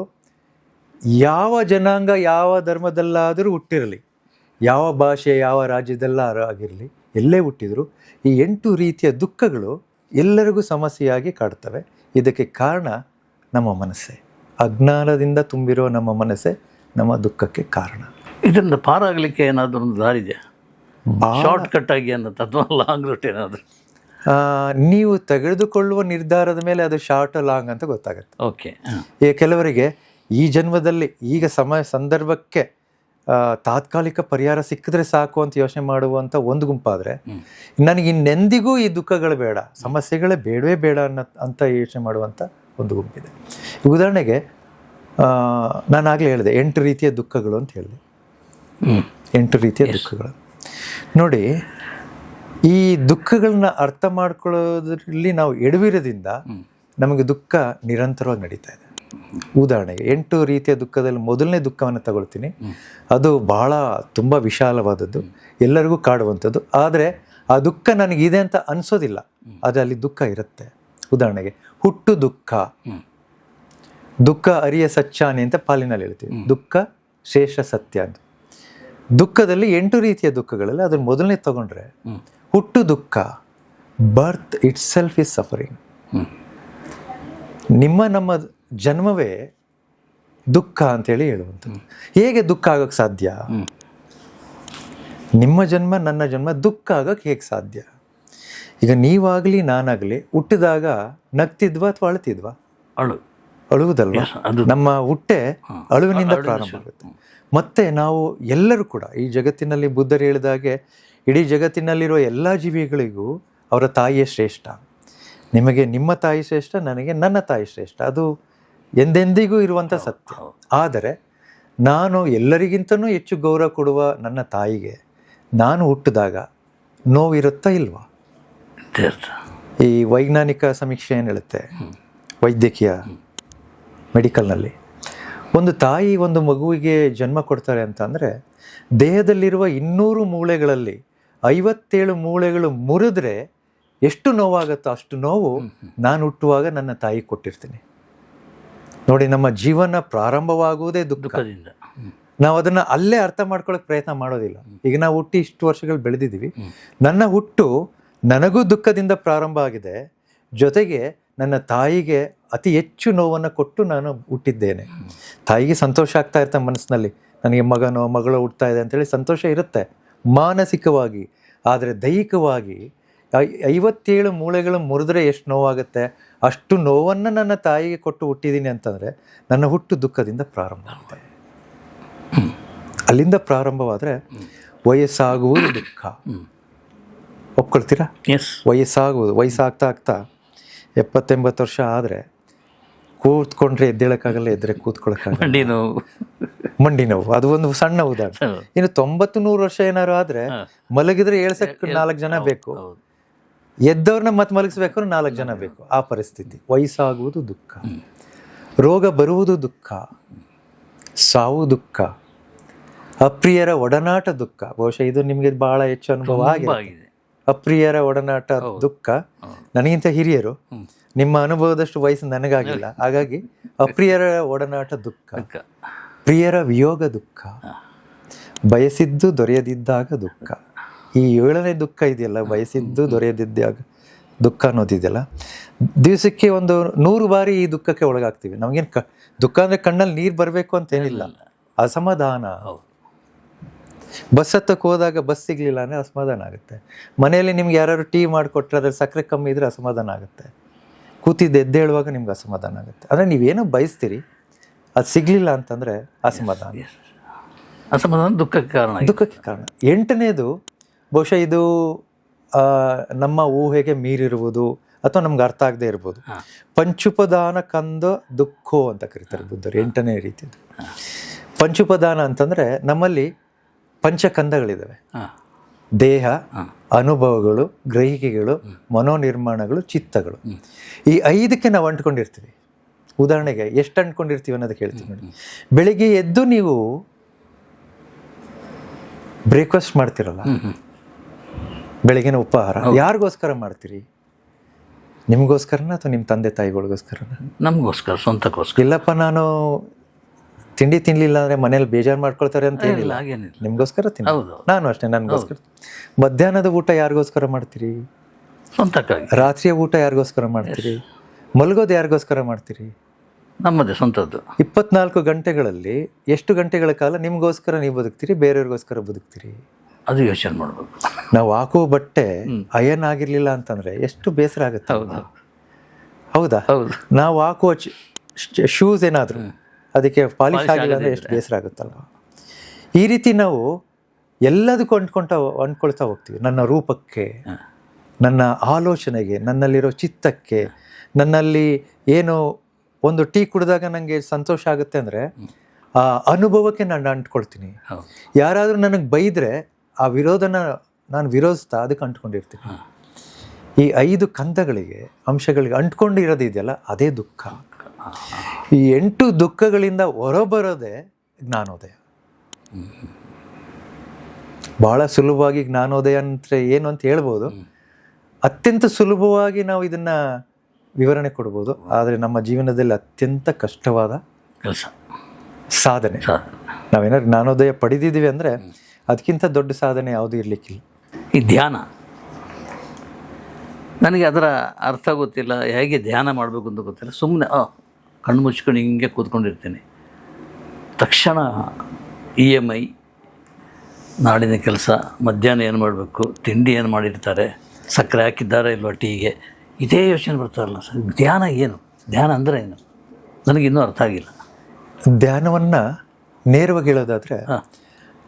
ಯಾವ ಜನಾಂಗ, ಯಾವ ಧರ್ಮದಲ್ಲಾದರೂ ಹುಟ್ಟಿರಲಿ, ಯಾವ ಭಾಷೆ, ಯಾವ ರಾಜ್ಯದಲ್ಲಾದರೂ ಆಗಿರಲಿ, ಎಲ್ಲೇ ಹುಟ್ಟಿದ್ರು ಈ 8 ರೀತಿಯ ದುಃಖಗಳು ಎಲ್ಲರಿಗೂ ಸಮಸ್ಯೆಯಾಗಿ ಕಾಡ್ತವೆ. ಇದಕ್ಕೆ ಕಾರಣ ನಮ್ಮ ಮನಸ್ಸೇ. ಅಜ್ಞಾನದಿಂದ ತುಂಬಿರೋ ನಮ್ಮ ಮನಸ್ಸೇ ನಮ್ಮ ದುಃಖಕ್ಕೆ ಕಾರಣ. ಇದರಿಂದ ಪಾರಾಗಲಿಕ್ಕೆ ಏನಾದರೂ ಒಂದು ದಾರಿ ಇದೆಯಾ? ಶಾರ್ಟ್ ಕಟ್ ಆಗಿ ಅನ್ನೋದು ಅಥವಾ ಲಾಂಗ್ ರೂಟ್ ಏನಾದರೂ? ನೀವು ತೆಗೆದುಕೊಳ್ಳುವ ನಿರ್ಧಾರದ ಮೇಲೆ ಅದು ಶಾರ್ಟ್ ಲಾಂಗ್ ಅಂತ ಗೊತ್ತಾಗುತ್ತೆ. ಓಕೆ. ಕೆಲವರಿಗೆ ಈ ಜನ್ಮದಲ್ಲಿ ಈಗ ಸಂದರ್ಭಕ್ಕೆ ತಾತ್ಕಾಲಿಕ ಪರಿಹಾರ ಸಿಕ್ಕಿದ್ರೆ ಸಾಕು ಅಂತ ಯೋಚನೆ ಮಾಡುವಂಥ ಒಂದು ಗುಂಪಾದರೆ, ನನಗೆ ಇನ್ನೆಂದಿಗೂ ಈ ದುಃಖಗಳು ಬೇಡ, ಸಮಸ್ಯೆಗಳೇ ಬೇಡವೇ ಬೇಡ ಅಂತ ಯೋಚನೆ ಮಾಡುವಂಥ ಒಂದು ಗುಂಪಿದೆ. ಉದಾಹರಣೆಗೆ ನಾನಾಗಲೇ ಹೇಳಿದೆ 8 ರೀತಿಯ ದುಃಖಗಳು ಅಂತ ಹೇಳಿದೆ. 8 ರೀತಿಯ ದುಃಖಗಳು ನೋಡಿ. ಈ ದುಃಖಗಳನ್ನ ಅರ್ಥ ಮಾಡ್ಕೊಳ್ಳೋದ್ರಲ್ಲಿ ನಾವು ಎಡವಿರೋದ್ರಿಂದ ನಮಗೆ ದುಃಖ ನಿರಂತರವಾಗಿ ನಡೀತಾ ಇದೆ. ಉದಾಹರಣೆಗೆ 8 ರೀತಿಯ ದುಃಖದಲ್ಲಿ ಮೊದಲನೇ ದುಃಖವನ್ನು ತಗೊಳ್ತೀನಿ. ಅದು ಬಹಳ ತುಂಬ ವಿಶಾಲವಾದದ್ದು, ಎಲ್ಲರಿಗೂ ಕಾಡುವಂಥದ್ದು. ಆದರೆ ಆ ದುಃಖ ನನಗಿದೆ ಅಂತ ಅನಿಸೋದಿಲ್ಲ, ಆದರೆ ಅಲ್ಲಿ ದುಃಖ ಇರುತ್ತೆ. ಉದಾಹರಣೆಗೆ ಹುಟ್ಟು ದುಃಖ. ದುಃಖ ಅರಿಯ ಸಚ್ಚಾನೆ ಅಂತ ಪಾಲಿನಲ್ಲಿ ಹೇಳ್ತೀವಿ. ದುಃಖ ಶೇಷ ಸತ್ಯ ಅಂತ. ದುಃಖದಲ್ಲಿ 8 ರೀತಿಯ ದುಃಖಗಳಲ್ಲಿ ಅದ್ರ ಮೊದಲನೇ ತಗೊಂಡ್ರೆ ಹುಟ್ಟು ದುಃಖ. ಬರ್ತ್ ಇಟ್ ಸೆಲ್ಫ್ ಇಸ್ ಸಫರಿಂಗ್. ನಮ್ಮ ಜನ್ಮವೇ ದುಃಖ ಅಂತೇಳಿ ಹೇಳುವಂಥದ್ದು. ಹೇಗೆ ದುಃಖ ಆಗೋಕ್ಕೆ ಸಾಧ್ಯ? ನಿಮ್ಮ ಜನ್ಮ, ನನ್ನ ಜನ್ಮ ದುಃಖ ಆಗೋಕ್ಕೆ ಹೇಗೆ ಸಾಧ್ಯ? ಈಗ ನೀವಾಗಲಿ ನಾನಾಗಲಿ ಹುಟ್ಟಿದಾಗ ನಗ್ತಿದ್ವಾ ಅಥವಾ ಅಳ್ತಿದ್ವಾ? ಅಳು ಅಳುವುದಲ್ವಾ? ಅದು ನಮ್ಮ ಹುಟ್ಟೆ ಅಳುವಿನಿಂದ ಪ್ರಾರಂಭ ಆಗುತ್ತೆ. ಮತ್ತೆ ನಾವು ಎಲ್ಲರೂ ಕೂಡ ಈ ಜಗತ್ತಿನಲ್ಲಿ ಬುದ್ಧರು ಹೇಳಿದ ಹಾಗೆ ಇಡೀ ಜಗತ್ತಿನಲ್ಲಿರುವ ಎಲ್ಲ ಜೀವಿಗಳಿಗೂ ಅವರ ತಾಯಿಯೇ ಶ್ರೇಷ್ಠ. ನಿಮಗೆ ನಿಮ್ಮ ತಾಯಿ ಶ್ರೇಷ್ಠ, ನನಗೆ ನನ್ನ ತಾಯಿ ಶ್ರೇಷ್ಠ. ಅದು ಎಂದೆಂದಿಗೂ ಇರುವಂಥ ಸತ್ಯ. ಆದರೆ ನಾನು ಎಲ್ಲರಿಗಿಂತನೂ ಹೆಚ್ಚು ಗೌರವ ಕೊಡುವ ನನ್ನ ತಾಯಿಗೆ ನಾನು ಹುಟ್ಟಿದಾಗ ನೋವಿರುತ್ತಾ ಇಲ್ವಾ? ಈ ವೈಜ್ಞಾನಿಕ ಸಮೀಕ್ಷೆ ಏನು ಹೇಳುತ್ತೆ, ವೈದ್ಯಕೀಯ ಮೆಡಿಕಲ್ನಲ್ಲಿ, ಒಂದು ತಾಯಿ ಒಂದು ಮಗುವಿಗೆ ಜನ್ಮ ಕೊಡ್ತಾರೆ ಅಂತ ಅಂದರೆ ದೇಹದಲ್ಲಿರುವ 200 ಮೂಳೆಗಳಲ್ಲಿ 57 ಮೂಳೆಗಳು ಮುರಿದ್ರೆ ಎಷ್ಟು ನೋವಾಗುತ್ತೋ ಅಷ್ಟು ನೋವು ನಾನು ಹುಟ್ಟುವಾಗ ನನ್ನ ತಾಯಿ ಕೊಟ್ಟಿರ್ತೀನಿ. ನೋಡಿ, ನಮ್ಮ ಜೀವನ ಪ್ರಾರಂಭವಾಗುವುದೇ ದುಃಖದಿಂದ. ನಾವು ಅದನ್ನು ಅಲ್ಲೇ ಅರ್ಥ ಮಾಡ್ಕೊಳ್ಳೋಕೆ ಪ್ರಯತ್ನ ಮಾಡೋದಿಲ್ಲ. ಈಗ ನಾವು ಹುಟ್ಟಿ ಇಷ್ಟು ವರ್ಷಗಳು ಬೆಳೆದಿದ್ದೀವಿ. ನನ್ನ ಹುಟ್ಟು ನನಗೂ ದುಃಖದಿಂದ ಪ್ರಾರಂಭ ಆಗಿದೆ, ಜೊತೆಗೆ ನನ್ನ ತಾಯಿಗೆ ಅತಿ ಹೆಚ್ಚು ನೋವನ್ನು ಕೊಟ್ಟು ನಾನು ಹುಟ್ಟಿದ್ದೇನೆ. ತಾಯಿಗೆ ಸಂತೋಷ ಆಗ್ತಾ ಇರ್ತಾ ಮನಸ್ಸಿನಲ್ಲಿ, ನನಗೆ ಮಗನೋ ಮಗಳು ಹುಡ್ತಾ ಇದೆ ಅಂತೇಳಿ ಸಂತೋಷ ಇರುತ್ತೆ ಮಾನಸಿಕವಾಗಿ. ಆದರೆ ದೈಹಿಕವಾಗಿ 57 ಮೂಳೆಗಳು ಮುರಿದ್ರೆ ಎಷ್ಟು ನೋವಾಗುತ್ತೆ, ಅಷ್ಟು ನೋವನ್ನು ನನ್ನ ತಾಯಿಗೆ ಕೊಟ್ಟು ಹುಟ್ಟಿದ್ದೀನಿ ಅಂತಂದರೆ ನನ್ನ ಹುಟ್ಟು ದುಃಖದಿಂದ ಪ್ರಾರಂಭ ಆಗುತ್ತೆ. ಅಲ್ಲಿಂದ ಪ್ರಾರಂಭವಾದರೆ ವಯಸ್ಸಾಗುವುದು ದುಃಖ. ಒಪ್ಕೊಳ್ತೀರಾ? ವಯಸ್ಸಾಗುವುದು, ವಯಸ್ಸಾಗ್ತಾ ಆಗ್ತಾ 70-80 ವರ್ಷ ಆದರೆ ಕೂತ್ಕೊಂಡ್ರೆ ಎದ್ದೇಳಕ್ಕಾಗಲ್ಲ, ಎದ್ರೆ ಕೂತ್ಕೊಳ್ಳೋಕ್ಕಾಗಲ್ಲ, ಮಂಡಿ ನೋವು. ಅದು ಒಂದು ಸಣ್ಣ ಉದಾಹರಣೆ. ಇನ್ನು 90-100 ವರ್ಷ ಏನಾದ್ರು ಆದರೆ ಮಲಗಿದ್ರೆ ಏಳ್ಸಕ್ಕೆ 4 ಜನ ಬೇಕು, ಎದ್ದವ್ರನ್ನ ಮತ್ತೆ ಮಲಗಿಸ್ಬೇಕು 4 ಜನ ಬೇಕು. ಆ ಪರಿಸ್ಥಿತಿ. ವಯಸ್ಸಾಗುವುದು ದುಃಖ, ರೋಗ ಬರುವುದು ದುಃಖ, ಸಾವು ದುಃಖ, ಅಪ್ರಿಯರ ಒಡನಾಟ ದುಃಖ. ಬಹುಶಃ ಇದು ನಿಮಗೆ ಬಹಳ ಹೆಚ್ಚು ಅನುಭವ ಆಗಿದೆ. ಅಪ್ರಿಯರ ಒಡನಾಟ ದುಃಖ. ನನಗಿಂತ ಹಿರಿಯರು, ನಿಮ್ಮ ಅನುಭವದಷ್ಟು ವಯಸ್ಸು ನನಗಾಗಿಲ್ಲ, ಹಾಗಾಗಿ ಅಪ್ರಿಯರ ಒಡನಾಟ ದುಃಖ, ಪ್ರಿಯರ ವಿಯೋಗ ದುಃಖ, ಬಯಸಿದ್ದು ದೊರೆಯದಿದ್ದಾಗ ದುಃಖ. ಈ 7ನೇ ದುಃಖ ಇದೆಯಲ್ಲ, ಬಯಸಿದ್ದು ದೊರೆಯದಿದ್ದಾಗ ದುಃಖ ಅನ್ನೋದಿದೆಯಲ್ಲ, ದಿವಸಕ್ಕೆ ಒಂದು 100 ಬಾರಿ ಈ ದುಃಖಕ್ಕೆ ಒಳಗಾಗ್ತೀವಿ. ನಮಗೇನು ದುಃಖ ಅಂದರೆ ಕಣ್ಣಲ್ಲಿ ನೀರು ಬರಬೇಕು ಅಂತೇನಿಲ್ಲ, ಅಸಮಾಧಾನ. ಬಸ್ ಹತ್ತಕ್ಕೆ ಹೋದಾಗ ಬಸ್ ಸಿಗಲಿಲ್ಲ ಅಂದರೆ ಅಸಮಾಧಾನ ಆಗುತ್ತೆ. ಮನೆಯಲ್ಲಿ ನಿಮ್ಗೆ ಯಾರು ಟೀ ಮಾಡಿಕೊಟ್ರೆ ಅದ್ರಲ್ಲಿ ಸಕ್ಕರೆ ಕಮ್ಮಿ ಇದ್ರೆ ಅಸಮಾಧಾನ ಆಗುತ್ತೆ. ಕೂತಿದ್ದು ಎದ್ದೇಳುವಾಗ ನಿಮ್ಗೆ ಅಸಮಾಧಾನ ಆಗುತ್ತೆ. ಅಂದರೆ ನೀವೇನೋ ಬಯಸ್ತೀರಿ, ಅದು ಸಿಗಲಿಲ್ಲ ಅಂತಂದರೆ ಅಸಮಾಧಾನ. ದುಃಖಕ್ಕೆ ಕಾರಣ. 8ನೇದು ಬಹುಶಃ ಇದು ನಮ್ಮ ಊಹೆಗೆ ಮೀರಿರುವುದು ಅಥವಾ ನಮ್ಗೆ ಅರ್ಥ ಆಗದೆ ಇರ್ಬೋದು. ಪಂಚುಪದಾನ ಕಂದ ದುಃಖೋ ಅಂತ ಕರೀತಾರೆ ಬುದ್ಧರು. 8ನೇ ರೀತಿಯದು. ಪಂಚುಪದಾನ ಅಂತಂದರೆ ನಮ್ಮಲ್ಲಿ ಪಂಚಕಂದಗಳಿದ್ದಾವೆ: ದೇಹ, ಅನುಭವಗಳು, ಗ್ರಹಿಕೆಗಳು, ಮನೋನಿರ್ಮಾಣಗಳು, ಚಿತ್ತಗಳು. ಈ 5ಕ್ಕೆ ನಾವು ಅಂಟ್ಕೊಂಡಿರ್ತೀವಿ. ಉದಾಹರಣೆಗೆ ಎಷ್ಟು ಅಂಟ್ಕೊಂಡಿರ್ತೀವಿ ಅನ್ನೋದಕ್ಕೆ ಹೇಳ್ತೀವಿ ನೋಡಿ. ಬೆಳಿಗ್ಗೆ ಎದ್ದು ನೀವು ಬ್ರೇಕ್ಫಾಸ್ಟ್ ಮಾಡ್ತಿರಲ್ಲ, ಬೆಳಗಿನ ಉಪಹಾರ ಯಾರಿಗೋಸ್ಕರ ಮಾಡ್ತೀರಿ? ನಿಮಗೋಸ್ಕರನ ಅಥವಾ ನಿಮ್ಮ ತಂದೆ ತಾಯಿಗಳಿಗೋಸ್ಕರನ? ನಮಗೋಸ್ಕರ, ಸ್ವಂತಕ್ಕೋಸ್ಕರ. ಇಲ್ಲಪ್ಪ ನಾನು ತಿಂಡಿ ತಿನ್ನಲಿಲ್ಲ ಅಂದರೆ ಮನೇಲಿ ಬೇಜಾರು ಮಾಡ್ಕೊಳ್ತಾರೆ ಅಂತ ಏನಿಲ್ಲ, ನಿಮಗೋಸ್ಕರ ತಿನ್ನ. ನಾನು ಅಷ್ಟೇ, ನನಗೋಸ್ಕರ. ಮಧ್ಯಾಹ್ನದ ಊಟ ಯಾರಿಗೋಸ್ಕರ ಮಾಡ್ತೀರಿ? ಸ್ವಂತಕ್ಕಾಗಿ. ರಾತ್ರಿಯ ಊಟ ಯಾರಿಗೋಸ್ಕರ ಮಾಡ್ತೀರಿ? ಮಲಗೋದು ಯಾರಿಗೋಸ್ಕರ ಮಾಡ್ತೀರಿ? ನಮ್ಮದೇ ಸ್ವಂತದ್ದು. 24 ಗಂಟೆಗಳಲ್ಲಿ ಎಷ್ಟು ಗಂಟೆಗಳ ಕಾಲ ನಿಮಗೋಸ್ಕರ ನೀವು ಬದುಕ್ತೀರಿ, ಬೇರೆಯವ್ರಿಗೋಸ್ಕರ ಬದುಕ್ತೀರಿ? ಅದು ಯೋಚನೆ ಮಾಡಬೇಕು. ನಾವು ಹಾಕುವ ಬಟ್ಟೆ ಅಯನ್ ಆಗಿರಲಿಲ್ಲ ಅಂತಂದರೆ ಎಷ್ಟು ಬೇಸರ ಆಗುತ್ತೆ. ಹೌದಾ? ನಾವು ಹಾಕುವ ಶೂಸ್ ಏನಾದರೂ ಅದಕ್ಕೆ ಪಾಲಿಶ್ ಆಗಿಲ್ಲ ಅಂದರೆ ಎಷ್ಟು ಬೇಸರ ಆಗುತ್ತಲ್ಲ. ಈ ರೀತಿ ನಾವು ಎಲ್ಲದಕ್ಕೂ ಅಂಟ್ಕೊಳ್ತಾ ಹೋಗ್ತೀವಿ. ನನ್ನ ರೂಪಕ್ಕೆ, ನನ್ನ ಆಲೋಚನೆಗೆ, ನನ್ನಲ್ಲಿರೋ ಚಿತ್ತಕ್ಕೆ, ನನ್ನಲ್ಲಿ ಏನು ಒಂದು ಟೀ ಕುಡಿದಾಗ ನನಗೆ ಸಂತೋಷ ಆಗುತ್ತೆ ಅಂದರೆ ಆ ಅನುಭವಕ್ಕೆ ನಾನು ಅಂಟ್ಕೊಳ್ತೀನಿ. ಯಾರಾದರೂ ನನಗೆ ಬೈದರೆ ಆ ವಿರೋಧನ ನಾನು ವಿರೋಧಿಸ್ತಾ ಅದಕ್ಕೆ ಅಂಟ್ಕೊಂಡಿರ್ತೀನಿ. ಈ 5 ಕಂದಗಳಿಗೆ, ಅಂಶಗಳಿಗೆ ಅಂಟ್ಕೊಂಡು ಇರೋದಿದೆಯಲ್ಲ, ಅದೇ ದುಃಖ. ಈ 8 ದುಃಖಗಳಿಂದ ಹೊರಬರೋದೇ ಜ್ಞಾನೋದಯ. ಬಹಳ ಸುಲಭವಾಗಿ ಜ್ಞಾನೋದಯ ಅಂದರೆ ಏನು ಅಂತ ಹೇಳ್ಬೋದು, ಅತ್ಯಂತ ಸುಲಭವಾಗಿ ನಾವು ಇದನ್ನು ವಿವರಣೆ ಕೊಡ್ಬೋದು. ಆದರೆ ನಮ್ಮ ಜೀವನದಲ್ಲಿ ಅತ್ಯಂತ ಕಷ್ಟವಾದ ಕೆಲಸ, ಸಾಧನೆ. ನಾವೇನಾದ್ರು ಜ್ಞಾನೋದಯ ಪಡೆದಿದ್ದೀವಿ ಅಂದರೆ ಅದಕ್ಕಿಂತ ದೊಡ್ಡ ಸಾಧನೆ ಯಾವುದೂ ಇರಲಿಕ್ಕಿಲ್ಲ. ಈ ಧ್ಯಾನ, ನನಗೆ ಅದರ ಅರ್ಥ ಗೊತ್ತಿಲ್ಲ, ಹೇಗೆ ಧ್ಯಾನ ಮಾಡಬೇಕು ಅಂತ ಗೊತ್ತಿಲ್ಲ. ಸುಮ್ಮನೆ ಕಣ್ಣು ಮುಚ್ಕೊಂಡು ಹಿಂಗೆ ಕೂತ್ಕೊಂಡಿರ್ತೀನಿ. ತಕ್ಷಣ EMI, ನಾಳಿನ ಕೆಲಸ, ಮಧ್ಯಾಹ್ನ ಏನು ಮಾಡಬೇಕು, ತಿಂಡಿ ಏನು ಮಾಡಿರ್ತಾರೆ, ಸಕ್ಕರೆ ಹಾಕಿದ್ದಾರೆ ಇಲ್ವ ಟೀಗೆ, ಇದೇ ಯೋಚನೆ ಬರ್ತಾರಲ್ಲ ಸರ್. ಧ್ಯಾನ ಏನು? ಧ್ಯಾನ ಅಂದರೆ ಏನು? ನನಗಿನ್ನೂ ಅರ್ಥ ಆಗಿಲ್ಲ. ಧ್ಯಾನವನ್ನು ನೇರವಾಗಿ ಹೇಳೋದಾದರೆ,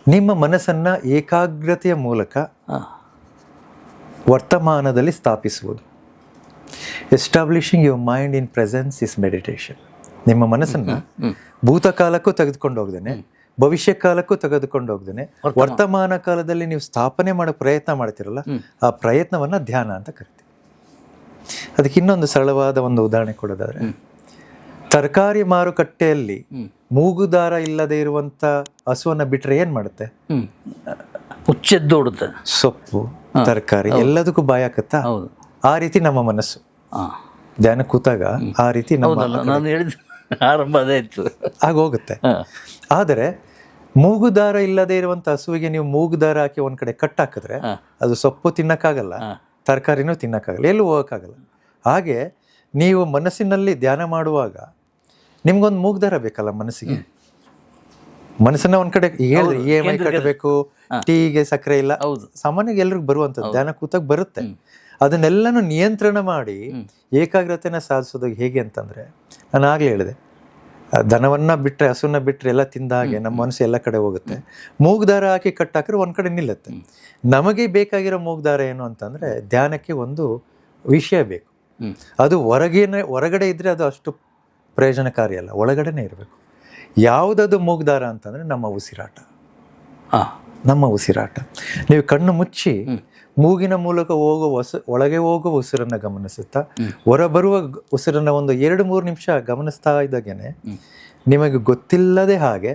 ನಿಮ್ಮ ಮನಸ್ಸನ್ನು ಏಕಾಗ್ರತೆಯ ಮೂಲಕ ವರ್ತಮಾನದಲ್ಲಿ ಸ್ಥಾಪಿಸುವುದು. Establishing your mind in presence is meditation. ನಿಮ್ಮ ಮನಸ್ಸನ್ನು ಭೂತಕಾಲಕ್ಕೂ ತೆಗೆದುಕೊಂಡು ಹೋಗ್ದೇನೆ, ಭವಿಷ್ಯ ಕಾಲಕ್ಕೂ ತೆಗೆದುಕೊಂಡು ಹೋಗ್ದೇನೆ, ವರ್ತಮಾನ ಕಾಲದಲ್ಲಿ ನೀವು ಸ್ಥಾಪನೆ ಮಾಡೋ ಪ್ರಯತ್ನ ಮಾಡ್ತಿರಲ್ಲ, ಆ ಪ್ರಯತ್ನವನ್ನು ಧ್ಯಾನ ಅಂತ ಕರಿತೀವಿ. ಅದಕ್ಕೆ ಇನ್ನೊಂದು ಸರಳವಾದ ಒಂದು ಉದಾಹರಣೆ ಕೊಡೋದಾದ್ರೆ, ತರಕಾರಿ ಮಾರುಕಟ್ಟೆಯಲ್ಲಿ ಮೂಗುದಾರ ಇಲ್ಲದೆ ಇರುವಂತ ಹಸುವನ್ನ ಬಿಟ್ರೆ ಏನ್ ಮಾಡುತ್ತೆ? ಹುಚ್ಚೆದ್ದೋಡುತ್ತೆ. ಸೊಪ್ಪು, ತರಕಾರಿ ಎಲ್ಲದಕ್ಕೂ ಬಾಯಿ ಹಾಕತ್ತಾ? ಆ ರೀತಿ ನಮ್ಮ ಮನಸ್ಸು ಧ್ಯಾನ ಕೂತಾಗ ಆ ರೀತಿ ನಾನು ಹೇಳಿದ ಆರಂಭ ಅದೇ ಇತ್ತು, ಆಗೋಗುತ್ತೆ. ಆದರೆ ಮೂಗುದಾರ ಇಲ್ಲದೆ ಇರುವಂತ ಹಸುವಿಗೆ ನೀವು ಮೂಗುದಾರ ಹಾಕಿ ಒಂದ್ ಕಡೆ ಕಟ್ ಹಾಕಿದ್ರೆ ಅದು ಸೊಪ್ಪು ತಿನ್ನಕ್ಕಾಗಲ್ಲ, ತರಕಾರಿನೂ ತಿನ್ನಕ್ಕಾಗಲ್ಲ, ಎಲ್ಲೂ ಹೋಗಕ್ಕಾಗಲ್ಲ. ಹಾಗೆ ನೀವು ಮನಸ್ಸಿನಲ್ಲಿ ಧ್ಯಾನ ಮಾಡುವಾಗ ನಿಮ್ಗೊಂದು ಮೂಗ್ದಾರ ಬೇಕಲ್ಲ ಮನಸ್ಸಿಗೆ. ಮನಸ್ಸನ್ನ ಒಂದ್ ಕಡೆ ಹೇಳಿದ್ರಿ EMI ಕಟ್ಟಬೇಕು, ಟೀಗೆ ಸಕ್ಕರೆ ಇಲ್ಲ, ಸಾಮಾನ್ಯವಾಗಿ ಎಲ್ರಿಗೂ ಬರುವಂಥದ್ದು, ಧ್ಯಾನ ಕೂತಾಗ ಬರುತ್ತೆ. ಅದನ್ನೆಲ್ಲನೂ ನಿಯಂತ್ರಣ ಮಾಡಿ ಏಕಾಗ್ರತೆನ ಸಾಧಿಸೋದು ಹೇಗೆ ಅಂತಂದ್ರೆ, ನಾನು ಆಗ್ಲೇ ಹೇಳಿದೆ, ದನವನ್ನ ಬಿಟ್ರೆ, ಹಸುವನ್ನ ಬಿಟ್ರೆ ಎಲ್ಲ ತಿಂದ ಹಾಗೆ ನಮ್ಮ ಮನಸ್ಸು ಎಲ್ಲ ಕಡೆ ಹೋಗುತ್ತೆ. ಮೂಗ್ದಾರ ಹಾಕಿ ಕಟ್ಟಾಕ್ರೆ ಒಂದ್ ಕಡೆ ನಿಲ್ಲುತ್ತೆ. ನಮಗೆ ಬೇಕಾಗಿರೋ ಮೂಗ್ದಾರ ಏನು ಅಂತಂದ್ರೆ, ಧ್ಯಾನಕ್ಕೆ ಒಂದು ವಿಷಯ ಬೇಕು. ಅದು ಹೊರಗಡೆ ಇದ್ರೆ ಅದು ಅಷ್ಟು ಪ್ರಯೋಜನಕಾರಿ ಅಲ್ಲ, ಒಳಗಡೆನೆ ಇರಬೇಕು. ಯಾವುದದು ಮೂಗ್ದಾರ ಅಂತಂದ್ರೆ ನಮ್ಮ ಉಸಿರಾಟ. ನಮ್ಮ ಉಸಿರಾಟ. ನೀವು ಕಣ್ಣು ಮುಚ್ಚಿ ಮೂಗಿನ ಮೂಲಕ ಹೋಗುವ ಒಳಗೆ ಹೋಗುವ ಉಸಿರನ್ನ ಗಮನಿಸುತ್ತಾ, ಹೊರಬರುವ ಉಸಿರನ್ನ ಒಂದು 2-3 ನಿಮಿಷ ಗಮನಿಸ್ತಾ ಇದ್ದಾಗೇನೆ ನಿಮಗೆ ಗೊತ್ತಿಲ್ಲದೆ ಹಾಗೆ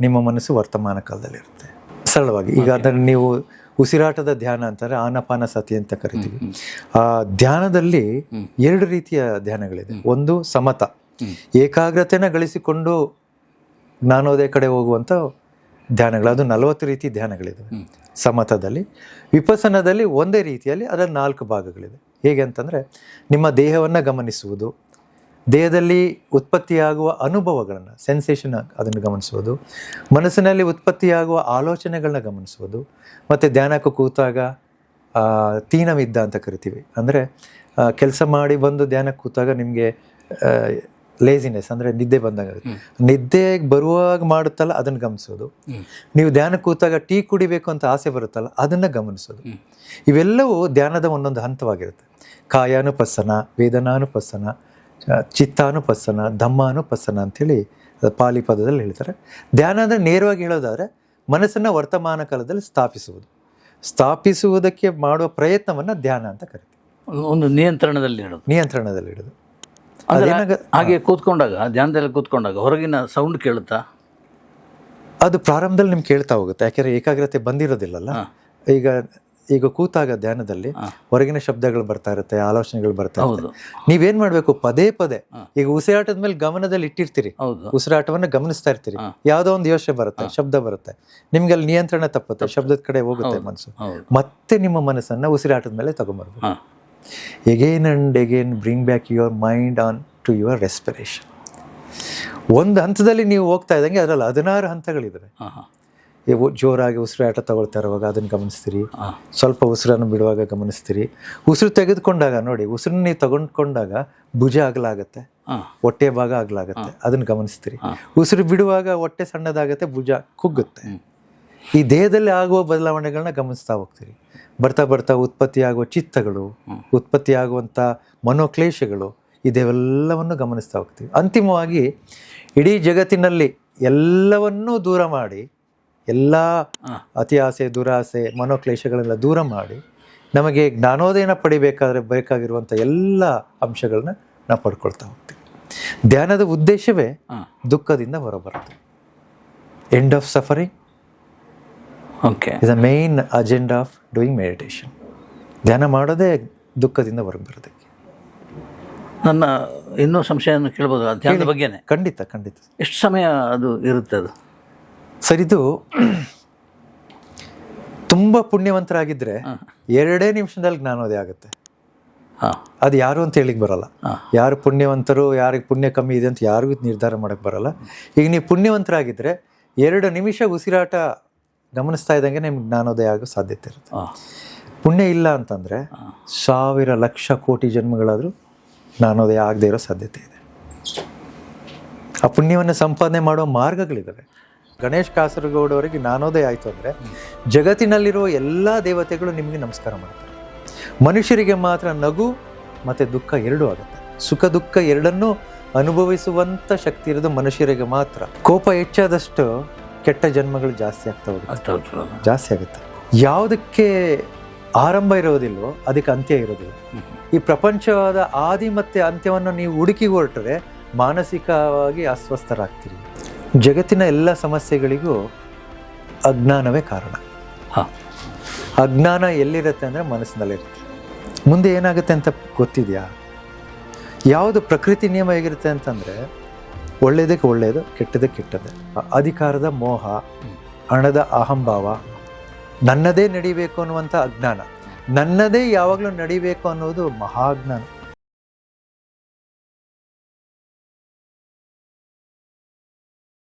ನಿಮ್ಮ ಮನಸ್ಸು ವರ್ತಮಾನ ಕಾಲದಲ್ಲಿರುತ್ತೆ. ಸರಳವಾಗಿ ಈಗ ಅದನ್ನು ನೀವು ಉಸಿರಾಟದ ಧ್ಯಾನ ಅಂತಾರೆ, ಆನಪಾನ ಸತಿ ಅಂತ ಕರಿತೀವಿ. ಆ ಧ್ಯಾನದಲ್ಲಿ 2 ರೀತಿಯ ಧ್ಯಾನಗಳಿದೆ. ಒಂದು ಸಮತ, ಏಕಾಗ್ರತೆನ ಗಳಿಸಿಕೊಂಡು ಜ್ಞಾನೋದಯ ಕಡೆ ಹೋಗುವಂಥ ಧ್ಯಾನಗಳು, ಅದು 40 ರೀತಿ ಧ್ಯಾನಗಳಿದ್ದಾವೆ ಸಮತದಲ್ಲಿ. ವಿಪಸನದಲ್ಲಿ ಒಂದೇ ರೀತಿಯಲ್ಲಿ ಅದರ 4 ಭಾಗಗಳಿದೆ. ಹೇಗೆ ಅಂತಂದರೆ, ನಿಮ್ಮ ದೇಹವನ್ನು ಗಮನಿಸುವುದು, ದೇಹದಲ್ಲಿ ಉತ್ಪತ್ತಿಯಾಗುವ ಅನುಭವಗಳನ್ನು, ಸೆನ್ಸೇಷನ್ ಅದನ್ನು ಗಮನಿಸುವುದು, ಮನಸ್ಸಿನಲ್ಲಿ ಉತ್ಪತ್ತಿಯಾಗುವ ಆಲೋಚನೆಗಳನ್ನ ಗಮನಿಸುವುದು, ಮತ್ತು ಧ್ಯಾನಕ್ಕೂ ಕೂತಾಗ ತೀನವಿದ್ದ ಅಂತ ಕರಿತೀವಿ. ಅಂದರೆ ಕೆಲಸ ಮಾಡಿ ಬಂದು ಧ್ಯಾನಕ್ಕೆ ಕೂತಾಗ ನಿಮಗೆ ಲೇಸಿನೆಸ್ ಅಂದರೆ ನಿದ್ದೆ ಬಂದಾಗುತ್ತೆ. ನಿದ್ದೆ ಬರುವಾಗ ಮಾಡುತ್ತಲ್ಲ ಅದನ್ನು ಗಮನಿಸೋದು. ನೀವು ಧ್ಯಾನಕ್ಕೆ ಕೂತಾಗ ಟೀ ಕುಡಿಬೇಕು ಅಂತ ಆಸೆ ಬರುತ್ತಲ್ಲ ಅದನ್ನು ಗಮನಿಸೋದು. ಇವೆಲ್ಲವೂ ಧ್ಯಾನದ ಒಂದೊಂದು ಹಂತವಾಗಿರುತ್ತೆ. ಕಾಯಾನುಪස්සನ, ವೇದನಾನುಪස්සನ, ಚಿತ್ತಾನುಪස්සನ, ಧಮ್ಮಾನುಪස්සನ ಅಂಥೇಳಿ ಪಾಲಿ ಪದದಲ್ಲಿ ಹೇಳ್ತಾರೆ. ಧ್ಯಾನ ಅಂದರೆ ನೇರವಾಗಿ ಹೇಳೋದಾದರೆ ಮನಸ್ಸನ್ನು ವರ್ತಮಾನ ಕಾಲದಲ್ಲಿ ಸ್ಥಾಪಿಸುವುದಕ್ಕೆ ಮಾಡುವ ಪ್ರಯತ್ನವನ್ನು ಧ್ಯಾನ ಅಂತ ಕರಿತೀವಿ. ಒಂದು ನಿಯಂತ್ರಣದಲ್ಲಿಡೋದು. ಹಾಗೆ ಕೂತ್ಕೊಂಡಾಗ, ಧ್ಯಾನದಲ್ಲಿ ಕೂತ್ಕೊಂಡಾಗ ಹೊರಗಿನ ಸೌಂಡ್ ಕೇಳುತ್ತಾ? ಅದು ಪ್ರಾರಂಭದಲ್ಲಿ ನಿಮ್ಗೆ ಕೇಳ್ತಾ ಹೋಗುತ್ತೆ, ಯಾಕೆಂದರೆ ಏಕಾಗ್ರತೆ ಬಂದಿರೋದಿಲ್ಲಲ್ಲ. ಈಗ ಕೂತಾಗ ಧ್ಯಾನದಲ್ಲಿ ಹೊರಗಿನ ಶಬ್ದಗಳು ಬರ್ತಾ ಇರುತ್ತೆ, ಆಲೋಚನೆಗಳು ಬರ್ತಾ ಇರುತ್ತೆ. ನೀವೇನ್ ಮಾಡ್ಬೇಕು, ಪದೇ ಪದೇ ಈಗ ಉಸಿರಾಟದ ಮೇಲೆ ಗಮನದಲ್ಲಿ ಇಟ್ಟಿರ್ತೀರಿ, ಉಸಿರಾಟವನ್ನು ಗಮನಿಸ್ತಾ ಇರ್ತೀರಿ, ಯಾವುದೋ ಒಂದು ಯೋಚನೆ ಬರುತ್ತೆ, ಶಬ್ದ ಬರುತ್ತೆ, ನಿಮ್ಗೆ ಅಲ್ಲಿ ನಿಯಂತ್ರಣ ತಪ್ಪುತ್ತೆ, ಶಬ್ದದ ಕಡೆ ಹೋಗುತ್ತೆ ಮನಸ್ಸು. ಮತ್ತೆ ನಿಮ್ಮ ಮನಸ್ಸನ್ನ ಉಸಿರಾಟದ ಮೇಲೆ ತಗೊಂಡ್ಬರ್ಬೇಕು. Again and again bring back your mind on to your respiration. ಒಂದು ಹಂತದಲ್ಲಿ ನೀವು ಹೋಗ್ತಾ ಇದ್ದಂಗೆ ಅದರಲ್ಲಿ 16 ಹಂತಗಳಿದ್ದಾವೆ. ಜೋರಾಗಿ ಉಸಿರಾಟ ತಗೊಳ್ತಾ ಇರುವಾಗ ಅದನ್ನು ಗಮನಿಸ್ತೀರಿ, ಸ್ವಲ್ಪ ಉಸಿರನ್ನು ಬಿಡುವಾಗ ಗಮನಿಸ್ತೀರಿ. ಉಸಿರು ತೆಗೆದುಕೊಂಡಾಗ ನೋಡಿ, ಉಸಿರನ್ನ ನೀವು ತಗೊಂಡ್ಕೊಂಡಾಗ ಭುಜ ಅಗಲಾಗತ್ತೆ, ಹೊಟ್ಟೆ ಭಾಗ ಅಗಲಾಗತ್ತೆ, ಅದನ್ನು ಗಮನಿಸ್ತೀರಿ. ಉಸಿರು ಬಿಡುವಾಗ ಹೊಟ್ಟೆ ಸಣ್ಣದಾಗತ್ತೆ, ಭುಜ ಕುಗ್ಗುತ್ತೆ. ಈ ದೇಹದಲ್ಲಿ ಆಗುವ ಬದಲಾವಣೆಗಳನ್ನ ಗಮನಿಸ್ತಾ ಹೋಗ್ತೀರಿ. ಬರ್ತಾ ಬರ್ತಾ ಉತ್ಪತ್ತಿಯಾಗುವ ಚಿತ್ತಗಳು, ಉತ್ಪತ್ತಿಯಾಗುವಂಥ ಮನೋಕ್ಲೇಶಗಳು, ಇದೆಲ್ಲವನ್ನು ಗಮನಿಸ್ತಾ ಹೋಗ್ತೀವಿ. ಅಂತಿಮವಾಗಿ ಇಡೀ ಜಗತ್ತಿನಲ್ಲಿ ಎಲ್ಲವನ್ನೂ ದೂರ ಮಾಡಿ, ಎಲ್ಲ ಅತಿ ಆಸೆ, ದುರಾಸೆ, ಮನೋಕ್ಲೇಶಗಳೆಲ್ಲ ದೂರ ಮಾಡಿ ನಮಗೆ ಜ್ಞಾನೋದಯನ ಪಡಿಬೇಕಾದ್ರೆ ಬೇಕಾಗಿರುವಂಥ ಎಲ್ಲ ಅಂಶಗಳನ್ನ ನಾವು ಪಡ್ಕೊಳ್ತಾ ಹೋಗ್ತೀವಿ. ಧ್ಯಾನದ ಉದ್ದೇಶವೇ ದುಃಖದಿಂದ ಹೊರಬರೋದು. End of suffering is the main agenda of doing meditation. ಧ್ಯಾನ ಮಾಡೋದೇ ದುಃಖದಿಂದ ಹೊರಗೆ ಬರೋದಕ್ಕೆ. ನನ್ನ ಇನ್ನೂ ಸಂಶಯವನ್ನು ಕೇಳ್ಬೋದು ಧ್ಯಾನದ ಬಗ್ಗೆನೇ? ಖಂಡಿತ. ಎಷ್ಟು ಸಮಯ ಅದು ಇರುತ್ತೆ? ಅದು ಸರ್, ಇದು ತುಂಬ ಪುಣ್ಯವಂತರಾಗಿದ್ದರೆ 2 ನಿಮಿಷದಲ್ಲಿ ಜ್ಞಾನೋದಯ ಆಗುತ್ತೆ. ಅದು ಯಾರು ಅಂತ ಹೇಳಿಕ್ ಬರಲ್ಲ. ಯಾರು ಪುಣ್ಯವಂತರು, ಯಾರಿಗೆ ಪುಣ್ಯ ಕಮ್ಮಿ ಇದೆ ಅಂತ ಯಾರಿಗೂ ನಿರ್ಧಾರ ಮಾಡೋಕ್ಕೆ ಬರಲ್ಲ. ಈಗ ನೀವು ಪುಣ್ಯವಂತರಾಗಿದ್ದರೆ 2 ನಿಮಿಷ ಉಸಿರಾಟ ಗಮನಿಸ್ತಾ ಇದ್ದಂಗೆ ನಿಮ್ಗೆ ಜ್ಞಾನೋದಯ ಆಗೋ ಸಾಧ್ಯತೆ ಇರುತ್ತೆ. ಪುಣ್ಯ ಇಲ್ಲ ಅಂತಂದರೆ 1000 ಲಕ್ಷ ಕೋಟಿ ಜನ್ಮಗಳಾದರೂ ಜ್ಞಾನೋದಯ ಆಗದೆ ಇರೋ ಸಾಧ್ಯತೆ ಇದೆ. ಆ ಪುಣ್ಯವನ್ನು ಸಂಪಾದನೆ ಮಾಡೋ ಮಾರ್ಗಗಳಿದ್ದಾವೆ. ಗಣೇಶ್ ಕಾಸರಗೋಡು ಅವರಿಗೆ ಜ್ಞಾನೋದಯ ಆಯಿತು ಅಂದರೆ ಜಗತ್ತಿನಲ್ಲಿರುವ ಎಲ್ಲ ದೇವತೆಗಳು ನಿಮಗೆ ನಮಸ್ಕಾರ ಮಾಡ್ತಾರೆ. ಮನುಷ್ಯರಿಗೆ ಮಾತ್ರ ನಗು ಮತ್ತು ದುಃಖ ಎರಡೂ ಆಗುತ್ತೆ. ಸುಖ ದುಃಖ ಎರಡನ್ನೂ ಅನುಭವಿಸುವಂಥ ಶಕ್ತಿ ಇರೋದು ಮನುಷ್ಯರಿಗೆ ಮಾತ್ರ. ಕೋಪ ಹೆಚ್ಚಾದಷ್ಟು ಕೆಟ್ಟ ಜನ್ಮಗಳು ಜಾಸ್ತಿ ಆಗ್ತಾ ಹೋಗುತ್ತೆ, ಜಾಸ್ತಿ ಆಗುತ್ತೆ. ಯಾವುದಕ್ಕೆ ಆರಂಭ ಇರೋದಿಲ್ವೋ ಅದಕ್ಕೆ ಅಂತ್ಯ ಇರೋದಿಲ್ಲ. ಈ ಪ್ರಪಂಚವಾದ ಆದಿ ಮತ್ತು ಅಂತ್ಯವನ್ನು ನೀವು ಹುಡುಕಿ ಹೊರಟ್ರೆ ಮಾನಸಿಕವಾಗಿ ಅಸ್ವಸ್ಥರಾಗ್ತೀರಿ. ಜಗತ್ತಿನ ಎಲ್ಲ ಸಮಸ್ಯೆಗಳಿಗೂ ಅಜ್ಞಾನವೇ ಕಾರಣ. ಅಜ್ಞಾನ ಎಲ್ಲಿರುತ್ತೆ ಅಂದರೆ ಮನಸ್ಸಿನಲ್ಲಿರುತ್ತೆ. ಮುಂದೆ ಏನಾಗುತ್ತೆ ಅಂತ ಗೊತ್ತಿದೆಯಾ? ಯಾವುದು ಪ್ರಕೃತಿ ನಿಯಮ ಹೇಗಿರುತ್ತೆ ಅಂತಂದರೆ ಒಳ್ಳೆಯದಕ್ಕೆ ಒಳ್ಳೆಯದು, ಕೆಟ್ಟದಕ್ಕೆ ಕೆಟ್ಟದ್ದು. ಅಧಿಕಾರದ ಮೋಹ, ಹಣದ ಅಹಂಭಾವ, ನನ್ನದೇ ನಡಿಬೇಕು ಅನ್ನುವಂಥ ಅಜ್ಞಾನ, ನನ್ನದೇ ಯಾವಾಗಲೂ ನಡಿಬೇಕು ಅನ್ನೋದು ಮಹಾಜ್ಞಾನ.